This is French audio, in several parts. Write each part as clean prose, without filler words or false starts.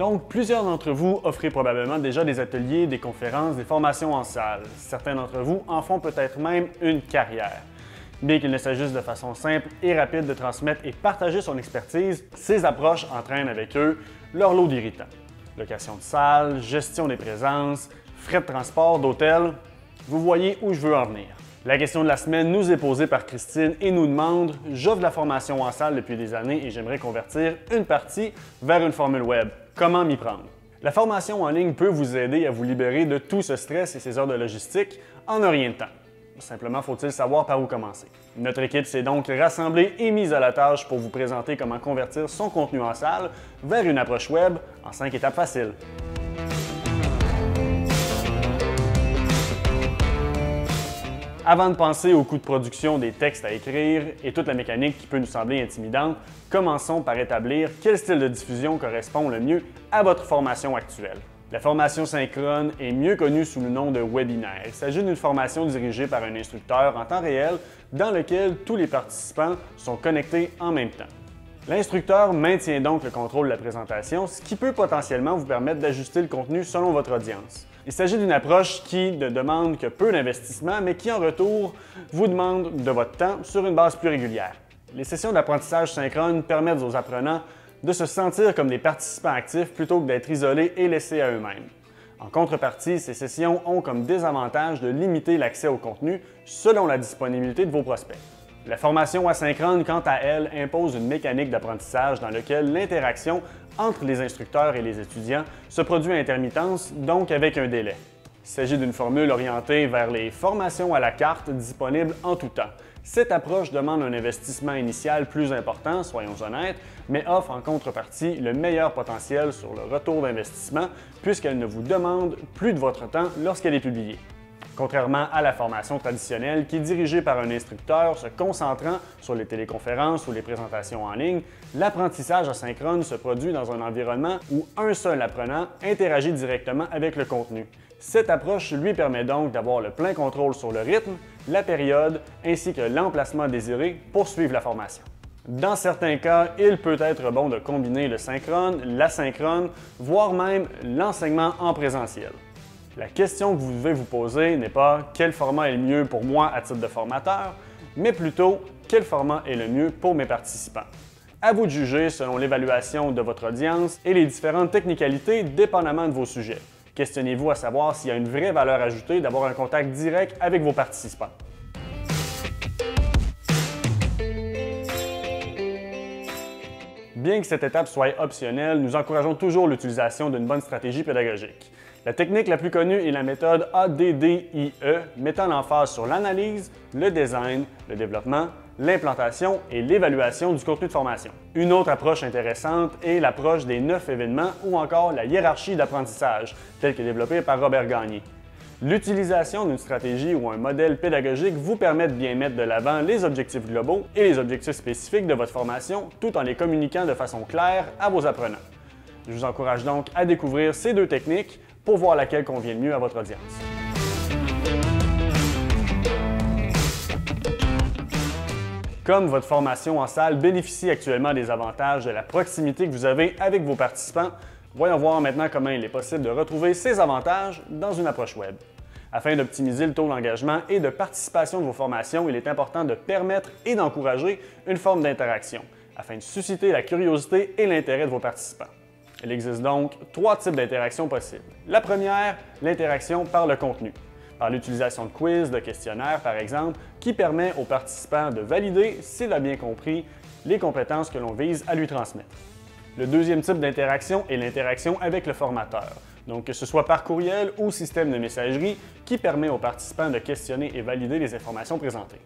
Donc, plusieurs d'entre vous offrez probablement déjà des ateliers, des conférences, des formations en salle. Certains d'entre vous en font peut-être même une carrière. Bien qu'il ne s'agisse de façon simple et rapide de transmettre et partager son expertise, ces approches entraînent avec eux leur lot d'irritants. Location de salle, gestion des présences, frais de transport, d'hôtel, vous voyez où je veux en venir. La question de la semaine nous est posée par Christine et nous demande « J'offre de la formation en salle depuis des années et j'aimerais convertir une partie vers une formule web. Comment m'y prendre? » La formation en ligne peut vous aider à vous libérer de tout ce stress et ces heures de logistique en un rien de temps. Simplement faut-il savoir par où commencer. Notre équipe s'est donc rassemblée et mise à la tâche pour vous présenter comment convertir son contenu en salle vers une approche web en 5 étapes faciles. Avant de penser au coût de production des textes à écrire et toute la mécanique qui peut nous sembler intimidante, commençons par établir quel style de diffusion correspond le mieux à votre formation actuelle. La formation synchrone est mieux connue sous le nom de webinaire. Il s'agit d'une formation dirigée par un instructeur en temps réel dans lequel tous les participants sont connectés en même temps. L'instructeur maintient donc le contrôle de la présentation, ce qui peut potentiellement vous permettre d'ajuster le contenu selon votre audience. Il s'agit d'une approche qui ne demande que peu d'investissement, mais qui en retour vous demande de votre temps sur une base plus régulière. Les sessions d'apprentissage synchrone permettent aux apprenants de se sentir comme des participants actifs plutôt que d'être isolés et laissés à eux-mêmes. En contrepartie, ces sessions ont comme désavantage de limiter l'accès au contenu selon la disponibilité de vos prospects. La formation asynchrone, quant à elle, impose une mécanique d'apprentissage dans laquelle l'interaction entre les instructeurs et les étudiants se produit à intermittence, donc avec un délai. Il s'agit d'une formule orientée vers les formations à la carte disponibles en tout temps. Cette approche demande un investissement initial plus important, soyons honnêtes, mais offre en contrepartie le meilleur potentiel sur le retour d'investissement puisqu'elle ne vous demande plus de votre temps lorsqu'elle est publiée. Contrairement à la formation traditionnelle qui est dirigée par un instructeur se concentrant sur les téléconférences ou les présentations en ligne, l'apprentissage asynchrone se produit dans un environnement où un seul apprenant interagit directement avec le contenu. Cette approche lui permet donc d'avoir le plein contrôle sur le rythme, la période ainsi que l'emplacement désiré pour suivre la formation. Dans certains cas, il peut être bon de combiner le synchrone, l'asynchrone, voire même l'enseignement en présentiel. La question que vous devez vous poser n'est pas quel format est le mieux pour moi à titre de formateur, mais plutôt quel format est le mieux pour mes participants. À vous de juger selon l'évaluation de votre audience et les différentes technicalités dépendamment de vos sujets. Questionnez-vous à savoir s'il y a une vraie valeur ajoutée d'avoir un contact direct avec vos participants. Bien que cette étape soit optionnelle, nous encourageons toujours l'utilisation d'une bonne stratégie pédagogique. La technique la plus connue est la méthode ADDIE, mettant l'emphase sur l'analyse, le design, le développement, l'implantation et l'évaluation du contenu de formation. Une autre approche intéressante est l'approche des 9 événements ou encore la hiérarchie d'apprentissage, telle que développée par Robert Gagné. L'utilisation d'une stratégie ou un modèle pédagogique vous permet de bien mettre de l'avant les objectifs globaux et les objectifs spécifiques de votre formation tout en les communiquant de façon claire à vos apprenants. Je vous encourage donc à découvrir ces deux techniques pour voir laquelle convient le mieux à votre audience. Comme votre formation en salle bénéficie actuellement des avantages de la proximité que vous avez avec vos participants, voyons voir maintenant comment il est possible de retrouver ces avantages dans une approche web. Afin d'optimiser le taux d'engagement et de participation de vos formations, il est important de permettre et d'encourager une forme d'interaction, afin de susciter la curiosité et l'intérêt de vos participants. Il existe donc 3 types d'interactions possibles. La première, l'interaction par le contenu, par l'utilisation de quiz, de questionnaires par exemple, qui permet aux participants de valider s'il a bien compris les compétences que l'on vise à lui transmettre. Le deuxième type d'interaction est l'interaction avec le formateur, donc que ce soit par courriel ou système de messagerie qui permet aux participants de questionner et valider les informations présentées.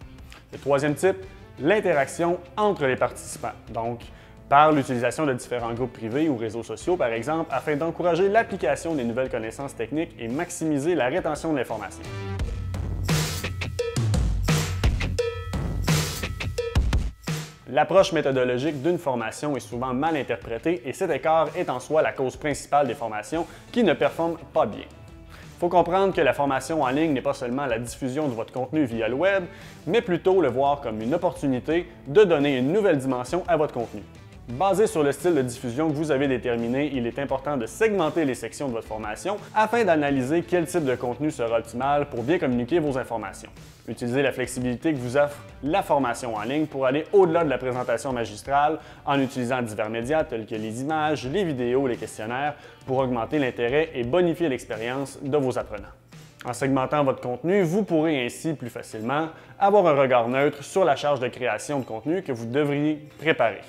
Le troisième type, l'interaction entre les participants, donc par l'utilisation de différents groupes privés ou réseaux sociaux, par exemple, afin d'encourager l'application des nouvelles connaissances techniques et maximiser la rétention de l'information. L'approche méthodologique d'une formation est souvent mal interprétée et cet écart est en soi la cause principale des formations qui ne performent pas bien. Il faut comprendre que la formation en ligne n'est pas seulement la diffusion de votre contenu via le web, mais plutôt le voir comme une opportunité de donner une nouvelle dimension à votre contenu. Basé sur le style de diffusion que vous avez déterminé, il est important de segmenter les sections de votre formation afin d'analyser quel type de contenu sera optimal pour bien communiquer vos informations. Utilisez la flexibilité que vous offre la formation en ligne pour aller au-delà de la présentation magistrale en utilisant divers médias tels que les images, les vidéos, les questionnaires pour augmenter l'intérêt et bonifier l'expérience de vos apprenants. En segmentant votre contenu, vous pourrez ainsi plus facilement avoir un regard neutre sur la charge de création de contenu que vous devriez préparer.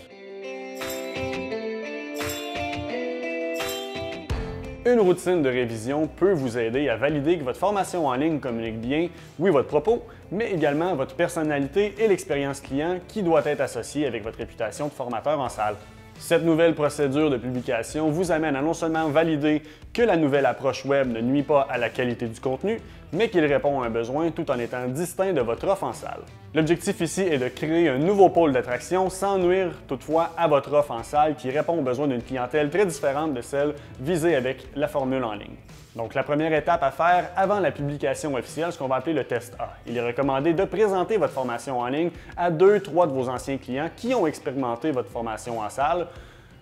Une routine de révision peut vous aider à valider que votre formation en ligne communique bien, oui, votre propos, mais également votre personnalité et l'expérience client qui doit être associée avec votre réputation de formateur en salle. Cette nouvelle procédure de publication vous amène à non seulement valider que la nouvelle approche web ne nuit pas à la qualité du contenu, mais qu'il répond à un besoin tout en étant distinct de votre offre en salle. L'objectif ici est de créer un nouveau pôle d'attraction sans nuire toutefois à votre offre en salle qui répond aux besoins d'une clientèle très différente de celle visée avec la formule en ligne. Donc la première étape à faire avant la publication officielle, ce qu'on va appeler le test A. Il est recommandé de présenter votre formation en ligne à 2-3 de vos anciens clients qui ont expérimenté votre formation en salle.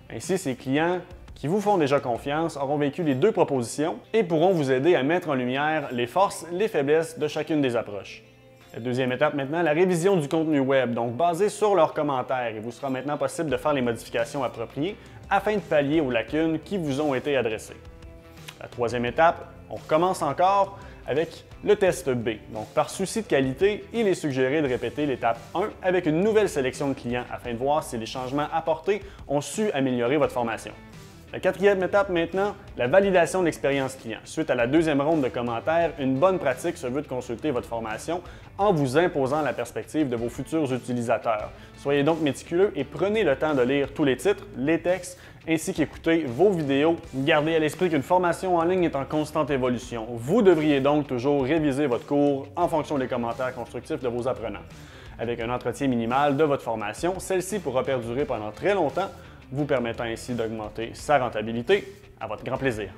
Ainsi, ces clients qui vous font déjà confiance auront vécu les deux propositions et pourront vous aider à mettre en lumière les forces, les faiblesses de chacune des approches. La deuxième étape maintenant, la révision du contenu web, donc basé sur leurs commentaires. Il vous sera maintenant possible de faire les modifications appropriées afin de pallier aux lacunes qui vous ont été adressées. La troisième étape, on recommence encore avec le test B. Donc, par souci de qualité, il est suggéré de répéter l'étape 1 avec une nouvelle sélection de clients afin de voir si les changements apportés ont su améliorer votre formation. La quatrième étape maintenant, la validation de l'expérience client. Suite à la deuxième ronde de commentaires, une bonne pratique se veut de consulter votre formation en vous imposant la perspective de vos futurs utilisateurs. Soyez donc méticuleux et prenez le temps de lire tous les titres, les textes, ainsi qu'écouter vos vidéos. Gardez à l'esprit qu'une formation en ligne est en constante évolution. Vous devriez donc toujours réviser votre cours en fonction des commentaires constructifs de vos apprenants. Avec un entretien minimal de votre formation, celle-ci pourra perdurer pendant très longtemps, vous permettant ainsi d'augmenter sa rentabilité à votre grand plaisir.